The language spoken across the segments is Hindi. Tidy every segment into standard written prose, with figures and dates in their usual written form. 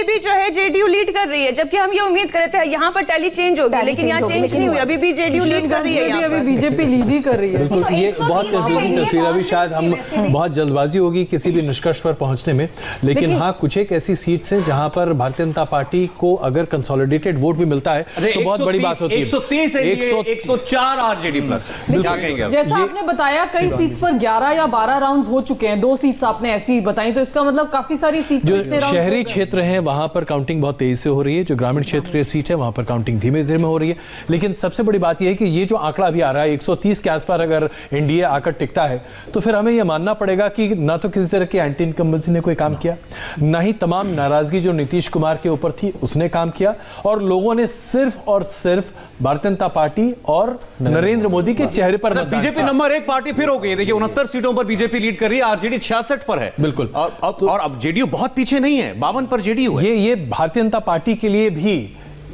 अभी भी जो है जेडीयू लीड कर रही है, जबकि हम ये उम्मीद कर रहे थे यहाँ पर टैली चेंज होगी, लेकिन यहाँ चेंज नहीं हुई, अभी भी जेडीयू लीड कर रही है, अभी बीजेपी लीड ही कर रही है। बिल्कुल, ये बहुत कंफ्यूजिंग तस्वीर। अभी शायद हम बहुत जल्दबाजी होगी किसी भी निष्कर्ष पर पहुंचने में, लेकिन हाँ कुछ एक ऐसी सीट्स हैं जहां पर भारतीय जनता पार्टी को अगर कंसोलिडेटेड वोट भी मिलता है तो बहुत बड़ी बात होती है। 130 104 आरजेडी प्लस। क्या कहेंगे? जैसा आपने बताया कई सीट्स पर 11 या 12 राउंड्स हो चुके हैं, 2 सीट्स आपने ऐसी बताई, तो इसका मतलब काफी सारी सीट्स जो शहरी क्षेत्र हैं वहां पर काउंटिंग बहुत तेजी से हो रही है, जो ग्रामीण क्षेत्र की सीट है वहां पर काउंटिंग धीमे धीमे हो रही है। लेकिन सबसे बड़ी बात यह है कि ये जो आंकड़ा भी आ रहा है 130 के आसपास अगर एनडीए आकर टिकता है तो फिर हमें यह मानना पड़ेगा कि ना तो किसी तरह की एंटी इनकम्बेंसी ने कोई काम किया, ना ही तमाम नाराजगी जो नीतीश कुमार के ऊपर थी उसने काम किया, और लोगों ने सिर्फ और सिर्फ भारतीय जनता पार्टी और नरेंद्र मोदी के चेहरे पर बीजेपी नंबर 1 पार्टी फिर हो गई। देखिए 69 सीटों पर बीजेपी लीड कर रही है, आरजेडी 66 पर है। बिल्कुल। और अब जेडीयू बहुत पीछे नहीं है, 52 पर जेडीयू है। ये भारतीय जनता पार्टी के लिए भी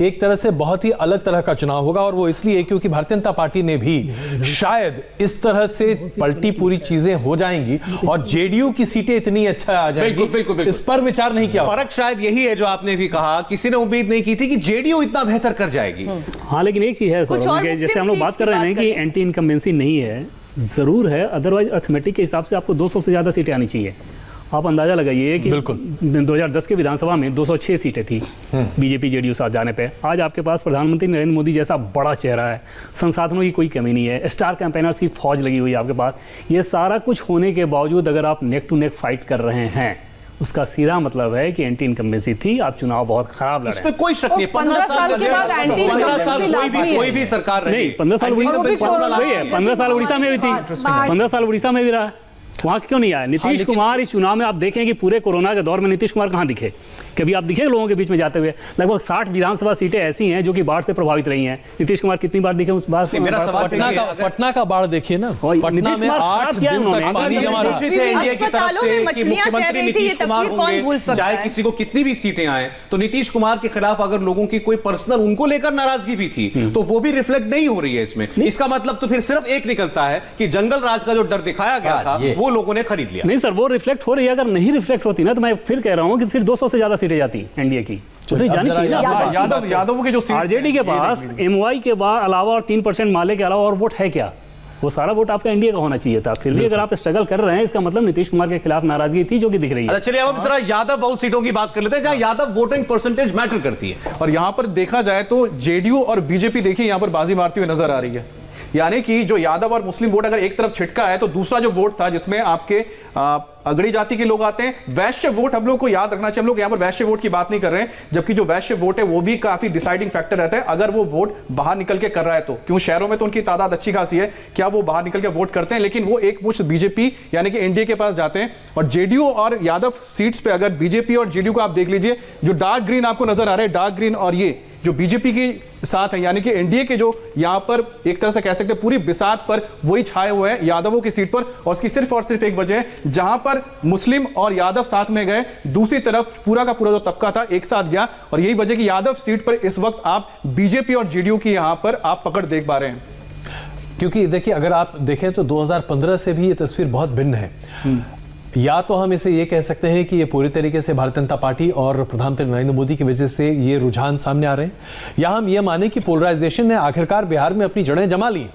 एक तरह से बहुत ही अलग तरह का चुनाव होगा, और वो इसलिए क्योंकि भारतीय जनता पार्टी ने भी शायद इस तरह से पलटी पूरी चीजें हो जाएंगी और जेडीयू की सीटें इतनी अच्छा आ जाएंगी। बिल्कुल। इस पर विचार नहीं किया। फर्क शायद यही है जो आपने भी कहा, किसी ने उम्मीद नहीं की थी कि जेडीयू इतना बेहतर कर जाएगी। हाँ, लेकिन एक चीज है सर, जैसे हम लोग बात कर रहे हैं कि एंटी इनकम्बेंसी नहीं है, जरूर है, अदरवाइज अर्थमेटिक के हिसाब से आपको 200 से ज्यादा सीटें आनी चाहिए। आप अंदाजा लगाइए कि 2010 के विधानसभा में 206 सीटें थी बीजेपी जेडीयू साथ जाने पे। आज आपके पास प्रधानमंत्री नरेंद्र मोदी जैसा बड़ा चेहरा है, संसाधनों की कोई कमी नहीं है, स्टार कैंपेनर्स की फौज लगी हुई है आपके पास। ये सारा कुछ होने के बावजूद अगर आप नेक टू नेक फाइट कर रहे हैं, उसका सीधा मतलब है कि एंटी इनकम्बेंसी थी, आप चुनाव बहुत खराब लड़ रहे हैं। इसमें कोई शक नहीं। 15 साल के बाद एंटी इनकम्बेंसी कोई भी सरकार रही नहीं, 15 साल वही है, 15 साल उड़ीसा में भी थी, 15 साल उड़ीसा में भी रहा, वहां क्यों नहीं आया नीतीश कुमार? इस चुनाव में आप देखें कि पूरे कोरोना के दौर में नीतीश कुमार कहां दिखे? कभी आप दिखे लोगों के बीच में जाते हुए? लगभग 60 विधानसभा सीटें ऐसी हैं जो कि बाढ़ से प्रभावित रही हैं। नीतीश कुमार कितनी बार दिखे उस बार? पटना का बाढ़ देखिए ना, पटना में 8 दिन तक पानी जमा रहा है। एनडीए की तरफ से कि मुख्यमंत्री नीतीश कुमार होंगे, चाहे किसी को कितनी भी सीटें आए, तो नीतीश कुमार के खिलाफ अगर लोगों की कोई पर्सनल उनको लेकर नाराजगी भी थी तो वो भी रिफ्लेक्ट नहीं हो रही है इसमें। इसका मतलब तो फिर सिर्फ एक निकलता है कि जंगल राज का जो डर दिखाया गया था वो लोगों ने खरीद लिया। नहीं सर, वो रिफ्लेक्ट हो रही है। अगर नहीं रिफ्लेक्ट होती ना तो मैं फिर कह रहा हूं कि फिर 200 से ज्यादा सीटें जाती एनडीए की। तो जानी चाहिए यादवों के जो आरजेडी के पास एमवाई के बाद अलावा और 3% माले के अलावा और वोट है क्या? वो सारा वोट आपका एनडीए का होना चाहिए था। फिर भी अगर आप स्ट्रगल कर रहे हैं, इसका मतलब नीतीश कुमार के खिलाफ नाराजगी थी जो कि दिख रही है। चलिए अब जरा यादव बहुत सीटों की बात कर लेते हैं जहां यादव वोटिंग परसेंटेज मैटर करती है। और यहां पर देखा जाए तो जेडीयू और बीजेपी देखिए यहां पर बाजी मारती हुई नजर आ रही है। यानी कि जो यादव और मुस्लिम वोट अगर एक तरफ छिटका है तो दूसरा जो वोट था जिसमें आपके अगड़ी जाति के लोग आते हैं, वैश्य वोट हम लोग को याद रखना चाहिए। हम लोग यहां पर वैश्य वोट की बात नहीं कर रहे हैं, जबकि जो वैश्य वोट है वो भी काफी डिसाइडिंग फैक्टर रहता है अगर वो वोट बाहर निकल के कर रहा है तो। क्यों शहरों में तो उनकी तादाद अच्छी खासी है, क्या वो बाहर निकल के वोट करते हैं, लेकिन वो एक मुश्त बीजेपी यानी कि एनडीए के पास जाते हैं। और जेडीयू और यादव सीट्स पे अगर बीजेपी और जेडीयू को आप देख लीजिए, जो डार्क ग्रीन आपको नजर आ रहे हैं, डार्क ग्रीन और ये जो बीजेपी के साथ है यानी कि एनडीए के जो यहां पर एक तरह से कह सकते हैं पूरी बिसात पर वही छाए हुए हैं यादवों की सीट पर। और उसकी सिर्फ और सिर्फ एक वजह है, जहां पर मुस्लिम और यादव साथ में गए, दूसरी तरफ पूरा का पूरा जो तबका था एक साथ गया। और यही वजह कि यादव सीट पर इस वक्त आप बीजेपी और जेडीयू की यहां पर आप पकड़ देख पा रहे हैं। क्योंकि देखिए अगर आप देखें तो 2015 से भी ये तस्वीर बहुत भिन्न है। या तो हम इसे ये कह सकते हैं कि ये पूरी तरीके से भारतीय जनता पार्टी और प्रधानमंत्री नरेंद्र मोदी की वजह से ये रुझान सामने आ रहे हैं, या हम ये माने कि पोलराइजेशन ने आखिरकार बिहार में अपनी जड़ें जमा ली।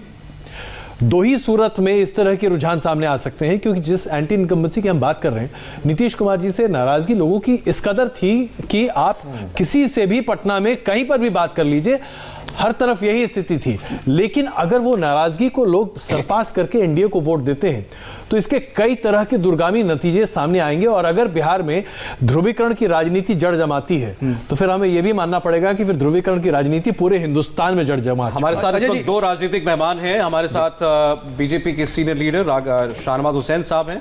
दो ही सूरत में इस तरह के रुझान सामने आ सकते हैं, क्योंकि जिस एंटी इनकम्बेंसी की हम बात कर रहे हैं, नीतीश कुमार जी से नाराजगी लोगों की इस कदर थी कि आप किसी से भी पटना में कहीं पर भी बात कर लीजिए, हर तरफ यही स्थिति थी। लेकिन अगर वो नाराजगी को लोग सरपास करके एनडीए को वोट देते हैं तो इसके कई तरह के दूरगामी नतीजे सामने आएंगे। और अगर बिहार में ध्रुवीकरण की राजनीति जड़ जमाती है तो फिर हमें यह भी मानना पड़ेगा कि फिर ध्रुवीकरण की राजनीति पूरे हिंदुस्तान में जड़ जमा। हमारे साथ इस वक्त 2 राजनीतिक मेहमान हैं। हमारे साथ बीजेपी के सीनियर लीडर शाहनवाज हुसैन साहब हैं।